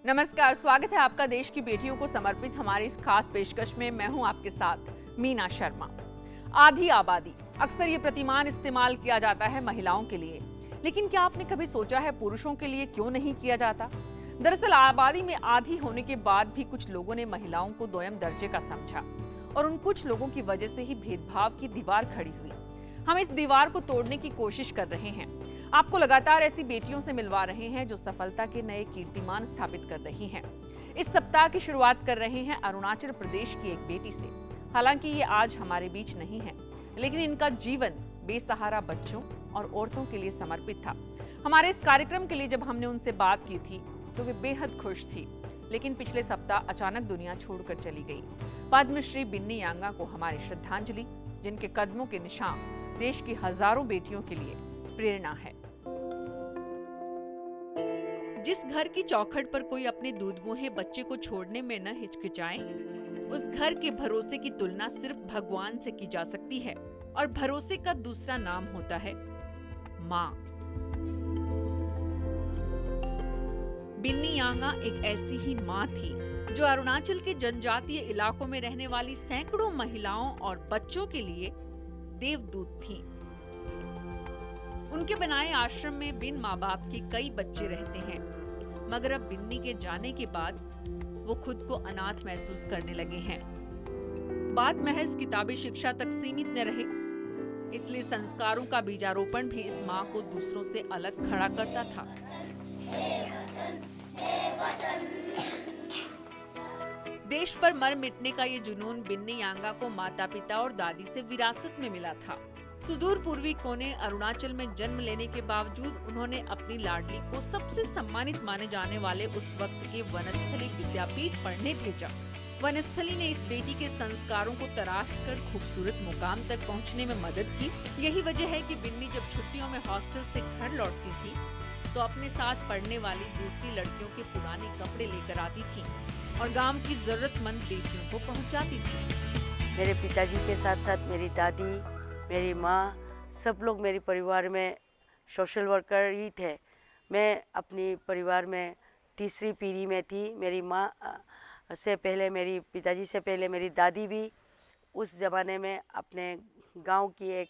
नमस्कार, स्वागत है आपका देश की बेटियों को समर्पित हमारी इस खास पेशकश में। मैं हूं आपके साथ मीना शर्मा। आधी आबादी, अक्सर ये प्रतिमान इस्तेमाल किया जाता है महिलाओं के लिए, लेकिन क्या आपने कभी सोचा है पुरुषों के लिए क्यों नहीं किया जाता? दरअसल आबादी में आधी होने के बाद भी कुछ लोगों ने महिलाओं को दोयम दर्जे का समझा और उन कुछ लोगों की वजह से ही भेदभाव की दीवार खड़ी हुई। हम इस दीवार को तोड़ने की कोशिश कर रहे हैं, आपको लगातार ऐसी बेटियों से मिलवा रहे हैं जो सफलता के नए कीर्तिमान स्थापित कर रही हैं। इस सप्ताह की शुरुआत कर रहे हैं अरुणाचल प्रदेश की एक बेटी से। हालांकि ये आज हमारे बीच नहीं है, लेकिन इनका जीवन बेसहारा बच्चों और औरतों के लिए समर्पित था। हमारे इस कार्यक्रम के लिए जब हमने उनसे बात की थी तो वे बेहद खुश थी, लेकिन पिछले सप्ताह अचानक दुनिया छोड़कर चली गई। पद्मश्री बिन्नी यांगा को हमारी श्रद्धांजलि, जिनके कदमों के निशान देश की हजारों बेटियों के लिए प्रेरणा है। जिस घर की चौखट पर कोई अपने दूधमुहे बच्चे को छोड़ने में न हिचकिचाए, उस घर के भरोसे की तुलना सिर्फ भगवान से की जा सकती है, और भरोसे का दूसरा नाम होता है माँ। बिन्नी यांगा एक ऐसी ही माँ थी जो अरुणाचल के जनजातीय इलाकों में रहने वाली सैकड़ों महिलाओं और बच्चों के लिए देवदूत थी। उनके बनाए आश्रम में बिन माँ बाप के कई बच्चे रहते हैं, मगर अब बिन्नी के जाने के बाद वो खुद को अनाथ महसूस करने लगे हैं। बात महज किताबी शिक्षा तक सीमित न रहे, इसलिए संस्कारों का बीजारोपण भी इस माँ को दूसरों से अलग खड़ा करता था। देश पर मर मिटने का ये जुनून बिन्नी यांगा को माता पिता और दादी से विरासत में मिला था। सुदूर पूर्वी कोने अरुणाचल में जन्म लेने के बावजूद उन्होंने अपनी लाडली को सबसे सम्मानित माने जाने वाले उस वक्त के वनस्थली विद्यापीठ पढ़ने भेजा। वनस्थली ने इस बेटी के संस्कारों को तराश कर खूबसूरत मुकाम तक पहुंचने में मदद की। यही वजह है कि बिन्नी जब छुट्टियों में हॉस्टल से घर लौटती थी तो अपने साथ पढ़ने वाली दूसरी लड़कियों के पुराने कपड़े लेकर आती थी और गांव की जरूरतमंद बेटियों को पहुंचाती थी। मेरे पिताजी के साथ साथ मेरी दादी, मेरी माँ, सब लोग मेरे परिवार में सोशल वर्कर ही थे। मैं अपनी परिवार में तीसरी पीढ़ी में थी। मेरी माँ से पहले, मेरी पिताजी से पहले मेरी दादी भी उस ज़माने में अपने गांव की एक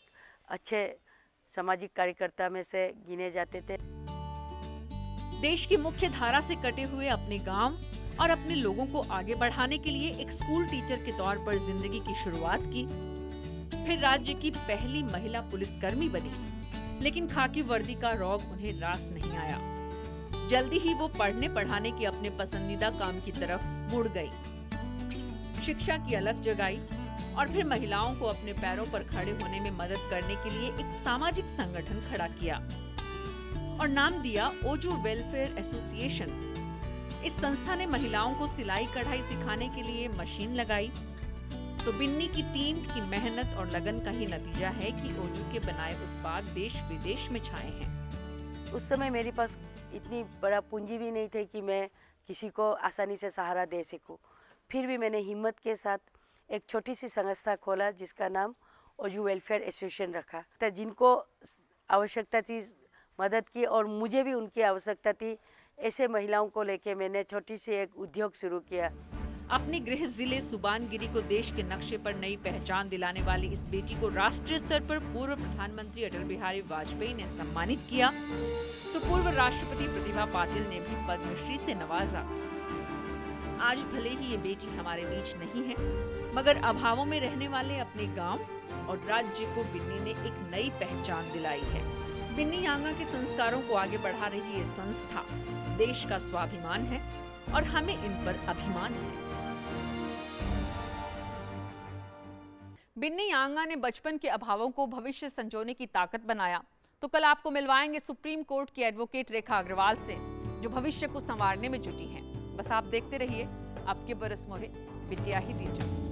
अच्छे सामाजिक कार्यकर्ता में से गिने जाते थे। देश की मुख्य धारा से कटे हुए अपने गांव और अपने लोगों को आगे बढ़ाने के लिए एक स्कूल टीचर के तौर पर जिंदगी की शुरुआत की। फिर राज्य की पहली महिला पुलिसकर्मी बनी, लेकिन खाकी वर्दी का रौब उन्हें रास नहीं आया। जल्दी ही वो पढ़ने पढ़ाने के अपने पसंदीदा काम की तरफ मुड़ गई। शिक्षा की अलख जगाई और फिर महिलाओं को अपने पैरों पर खड़े होने में मदद करने के लिए एक सामाजिक संगठन खड़ा किया और नाम दिया ओजू वेलफेयर एसोसिएशन। इस संस्था ने महिलाओं को सिलाई कढ़ाई सिखाने के लिए मशीन लगाई। तो बिन्नी की टीम की मेहनत और लगन का ही नतीजा है कि ओजू के बनाए उत्पाद देश विदेश में छाए हैं। उस समय मेरे पास इतनी बड़ा पूंजी भी नहीं थी कि मैं किसी को आसानी से सहारा दे सकूं। फिर भी मैंने हिम्मत के साथ एक छोटी सी संस्था खोला जिसका नाम ओजू वेलफेयर एसोसिएशन रखा। तो जिनको आवश्यकता थी मदद की और मुझे भी उनकी आवश्यकता थी, ऐसे महिलाओं को लेके मैंने छोटी सी एक उद्योग शुरू किया। अपने गृह जिले सुबानगिरी को देश के नक्शे पर नई पहचान दिलाने वाली इस बेटी को राष्ट्रीय स्तर पर पूर्व प्रधानमंत्री अटल बिहारी वाजपेयी ने सम्मानित किया, तो पूर्व राष्ट्रपति प्रतिभा पाटिल ने भी पद्मश्री से नवाजा। आज भले ही ये बेटी हमारे बीच नहीं है, मगर अभावों में रहने वाले अपने गांव और राज्य को बिन्नी ने एक नई पहचान दिलाई है। बिन्नी यांगा के संस्कारों को आगे बढ़ा रही ये संस्था देश का स्वाभिमान है और हमें इन पर अभिमान है। बिन्नी यांगा ने बचपन के अभावों को भविष्य संजोने की ताकत बनाया, तो कल आपको मिलवाएंगे सुप्रीम कोर्ट की एडवोकेट रेखा अग्रवाल से, जो भविष्य को संवारने में जुटी हैं। बस आप देखते रहिए, आपके बरस मोहे बिटिया ही दीजिए।